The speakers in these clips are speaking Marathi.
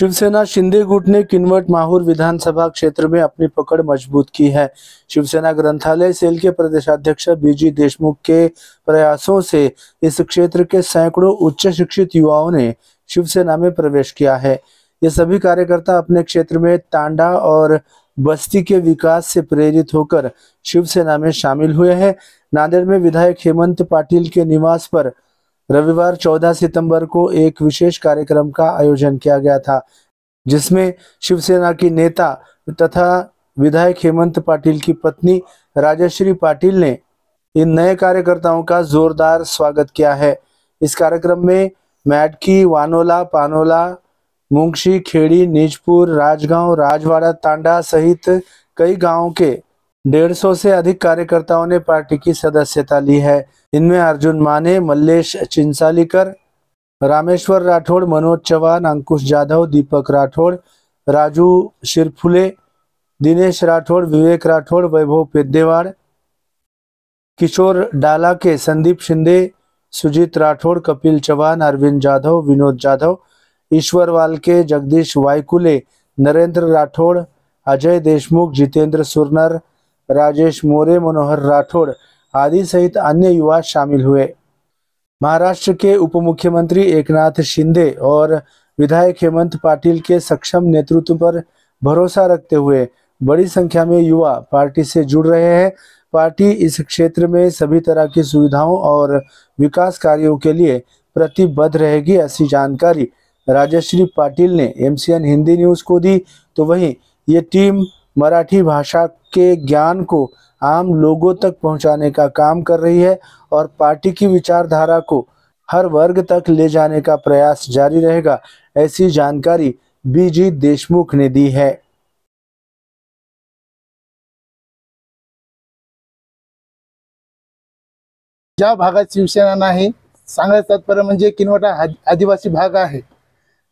शिवसेना शिंदे गुट ने किनवट माहौर विधानसभा क्षेत्र में अपनी पकड़ मजबूत की है। शिवसेना ग्रंथालय सेल के प्रदेशाध्यक्ष बीजी देशमुख के प्रयासों से इस क्षेत्र के सैकड़ों उच्च शिक्षित युवाओं ने शिवसेना में प्रवेश किया है। ये सभी कार्यकर्ता अपने क्षेत्र में तांडा और बस्ती के विकास से प्रेरित होकर शिवसेना में शामिल हुए हैं। नांदेड़ में विधायक हेमंत पाटिल के निवास पर रविवार 14 सितंबर को एक विशेष कार्यक्रम का आयोजन किया गया था, जिसमें शिवसेना की नेता तथा विधायक हेमंत पाटिल की पत्नी राजश्री पाटिल ने इन नए कार्यकर्ताओं का जोरदार स्वागत किया है। इस कार्यक्रम में मैडकी, वानोला, पानोला, मुंगशी, खेड़ी, निजपुर, राजगांव, राजवाड़ा, तांडा सहित कई गांवों के 150 से अधिक कार्यकर्ताओं ने पार्टी की सदस्यता ली है। इनमें अर्जुन माने, मल्लेश चिंसालीकर, रामेश्वर राठौड़, मनोज चौहान, अंकुश जाधव, दीपक राठौड़, राजू शिरफुले, दिनेश राठौड़, विवेक राठौड़, वैभव पेद्देवाड़, किशोर डाला के संदीप शिंदे, सुजीत राठौड़, कपिल चौहान, अरविंद जाधव, विनोद जाधव, ईश्वरवाल के, जगदीश वायकुले, नरेंद्र राठौड़, अजय देशमुख, जितेंद्र सुरनर, राजेश मोरे, मनोहर राठौड़ आदि सहित अन्य युवा शामिल हुए। महाराष्ट्र के उप मुख्यमंत्री एकनाथ शिंदे और विधायक हेमंत पाटिल के सक्षम नेतृत्व पर भरोसा रखते हुए बड़ी संख्या में युवा पार्टी से जुड़ रहे हैं। पार्टी इस क्षेत्र में सभी तरह की सुविधाओं और विकास कार्यों के लिए प्रतिबद्ध रहेगी, ऐसी जानकारी राजश्री पाटिल ने MCN हिंदी न्यूज़ को दी। तो वहीं ये टीम मराठी भाषा के ज्ञान को आम लोगों तक पहुंचाने का काम कर रही है और पार्टी की विचारधारा को हर वर्ग तक ले जाने का प्रयास जारी रहेगा, ऐसी जानकारी बीजी देशमुख ने दी है। ज्या भागात शिवसेना नाही, सांगायचं तात्पर्य म्हणजे किनवट हा आदिवासी भाग आहे।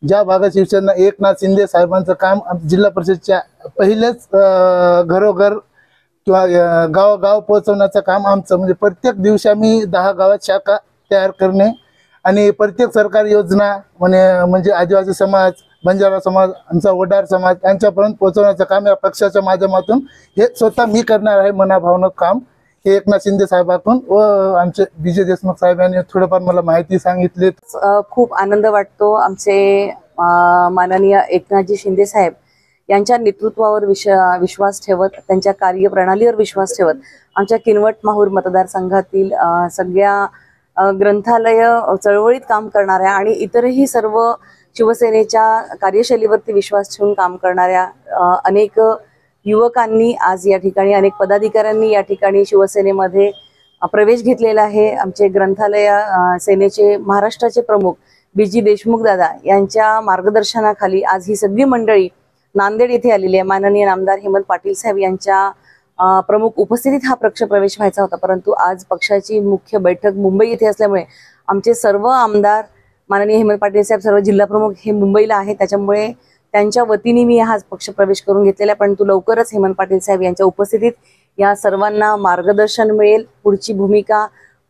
ज्या भागात शिवसेना एकनाथ शिंदे साहेबांचं काम जिल्हा परिषदच्या पहिलेच घरोघर किंवा गावोगाव पोहोचवण्याचं काम आमचं, म्हणजे प्रत्येक दिवशी आम्ही 10 गावात शाखा तयार करणे आणि प्रत्येक सरकारी योजना म्हणजे आदिवासी समाज, बंजारा समाज, आमचा वडार समाज यांच्यापर्यंत पोहोचवण्याचं काम या पक्षाच्या माध्यमातून हे स्वतः मी करणार आहे। मनाभावनं काम हे एकनाथ शिंदे साहेबांकडून व आमचे बीजे देशमुख साहेब यांनी थोडंफार मला माहिती सांगितली। खूप आनंद वाटतो। आमचे माननीय एकनाथजी शिंदे साहेब यांच्या नेतृत्वावर विश्वास ठेवत, त्यांच्या कार्यप्रणालीवर विश्वास ठेवत आमच्या किनवट माहूर मतदारसंघातील सगळ्या ग्रंथालय चळवळीत काम करणाऱ्या आणि इतरही सर्व शिवसेनेच्या कार्यशैलीवरती विश्वास ठेवून काम करणाऱ्या अनेक युवकांनी आज या ठिकाणी, अनेक पदाधिकाऱ्यांनी या ठिकाणी शिवसेनेमध्ये प्रवेश घेतलेला आहे। आमचे ग्रंथालय सेनेचे महाराष्ट्राचे प्रमुख बीजी देशमुख दादा यांच्या मार्गदर्शनाखाली आज ही सगळी मंडळी नांदेड येथे आलेली आहे। माननीय आमदार हेमंत पाटिल साहेब यांच्या प्रमुख उपस्थितीत हा पक्ष प्रवेश व्हायचा होता, परंतु आज पक्षाची मुख्य बैठक मुंबई येथे असल्यामुळे आमचे सर्व आमदार माननीय हेमंत पाटिल साहेब, सर्व जिल्हा प्रमुख हे मुंबईला आहेत, त्याच्यामुळे त्यांच्या वतीने मी हा पक्ष प्रवेश करून घेतलेला आहे। परंतु लवकरच हेमंत पाटिल साहेब यांच्या उपस्थितीत या सर्वांना मार्गदर्शन मिळेल। पुढची भूमिका,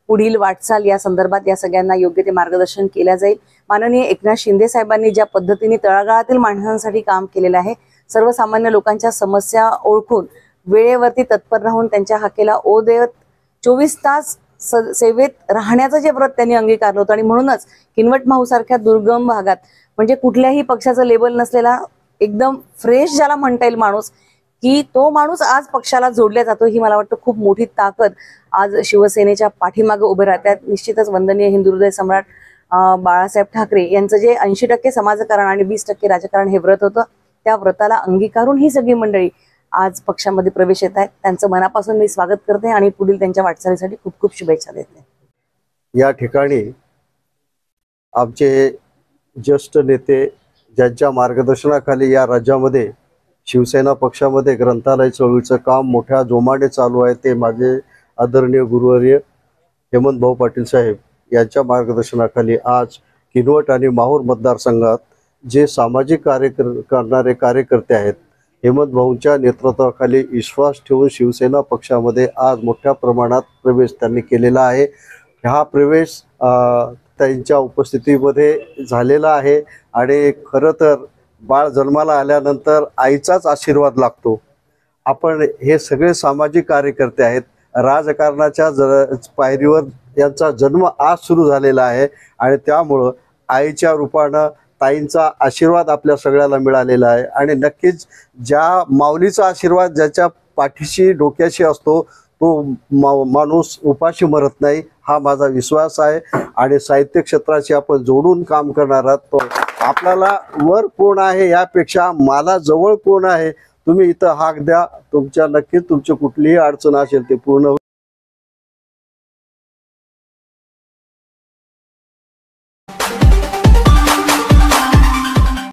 पुढील वाटचाल या संदर्भात या सगळ्यांना योग्य ते मार्गदर्शन केले जाईल। माननीय एकनाथ शिंदे साहेबांनी ज्या पद्धतीने तळागाळातील माणसांसाठी काम केलेलं आहे, सर्वसामान्य लोकांच्या समस्या ओळखून वेळेवरती तत्पर राहून त्यांच्या हाकेला ओ देत 24 तास सेवेत राहण्याचं जे व्रत त्यांनी अंगीकारलं होतं आणि म्हणूनच किनवट माहूर सारख्या दुर्गम भागात, म्हणजे कुठल्याही पक्षाचं लेबल नसलेला एकदम फ्रेश ज्याला म्हणता येईल माणूस, की तो माणूस आज पक्षाला जोडला जातो, ही मला वाटतं खूप मोठी ताकद आज शिवसेनेच्या पाठीमागे उभे राहतात। निश्चितच वंदनीय हिंदू हृदय सम्राट बाळासाहेब ठाकरे यांचं जे 80% समाजकारण आणि 20% राजकारण हे व्रत होतं, त्या व्रताला अंगीकारून ही सगळी मंडळी आज पक्षामध्ये प्रवेश येत आहेत। त्यांचं मनापासून मी स्वागत करते आणि पुढील त्यांच्या वाटचालीसाठी खूप खूप शुभेच्छा देते। या ठिकाणी आमचे ज्येष्ठ नेते ज्यांच्या मार्गदर्शनाखाली या राज्यामध्ये शिवसेना पक्षामध्ये ग्रंथालय चळवळीचं काम मोठ्या जोमाने चालू आहे, ते माझे आदरणीय गुरुवर्य हेमंत भाऊ पाटील साहेब यांच्या मार्गदर्शनाखाली आज किनवट आणि माहूर मतदारसंघात जे सामाजिक कार्य करणारे कार्यकर्ते आहेत, हेमंत भाऊंच्या नेतृत्वाखाली विश्वास ठेवून शिवसेना पक्षामध्ये आज मोठ्या प्रमाणात प्रवेश त्यांनी केलेला आहे। हा प्रवेश त्यांच्या उपस्थितीमध्ये झालेला आहे आणि खरं तर बाळ जन्माला आल्यानंतर आईचाच आशीर्वाद लागतो. आपण हे सगळे सामाजिक कार्यकर्ते आहेत. राजकारणाच्या पायरीवर यांचा जन्म आज सुरू झालेला आहे आणि त्यामुळं आईच्या रूपानं ताईंचा आशीर्वाद आपल्या सगळ्याला मिळालेला आहे. आणि नक्कीच ज्या माऊलीचा आशीर्वाद ज्याच्या पाठीशी डोक्याशी असतो तो माणूस उपाशी मरत नाही, हा माझा विश्वास आहे. आणि साहित्य क्षेत्राशी आपण जोडून काम करणार आहात. तो आपल्याला वर कोण आहे यापेक्षा मला जवळ कोण आहे, तुम्ही इथं हाक द्या, तुमच्या नक्कीच तुमची कुठलीही अडचण असेल ते पूर्ण